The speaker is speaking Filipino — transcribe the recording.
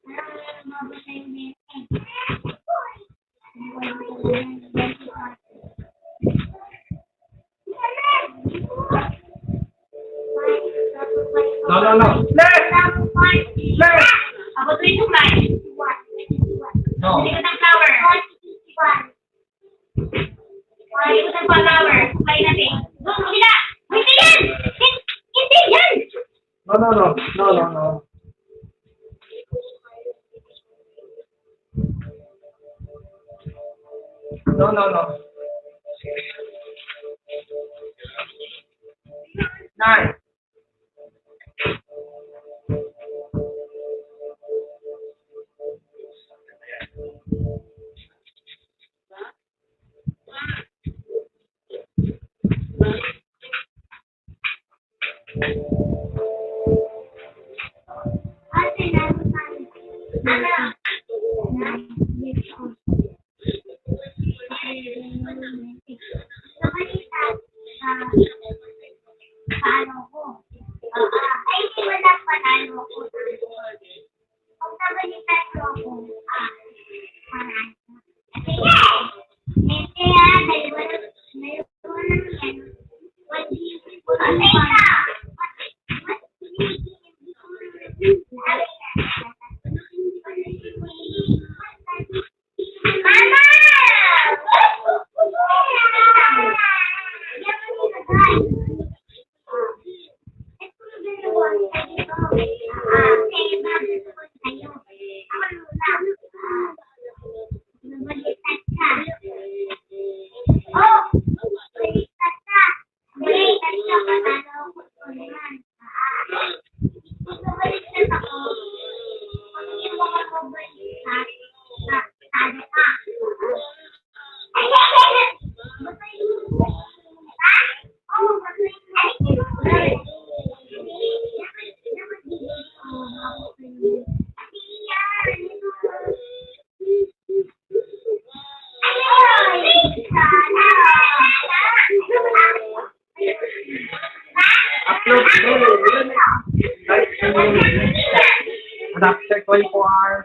No, no, no. Left! Left! About 25. No. Likod ng flower. Likod ng flower. Play natin. Doon, sila! Hindi yan! Hindi yan! No, no, no. No, no, no. No, no, no. 9. Paano ko? Ay, hindi wala panalo ko. Kung nabalitan ko ako, panalo. Sige! Hindi dalawa lang yan. Mama! Upload today. Like, after 24 hours.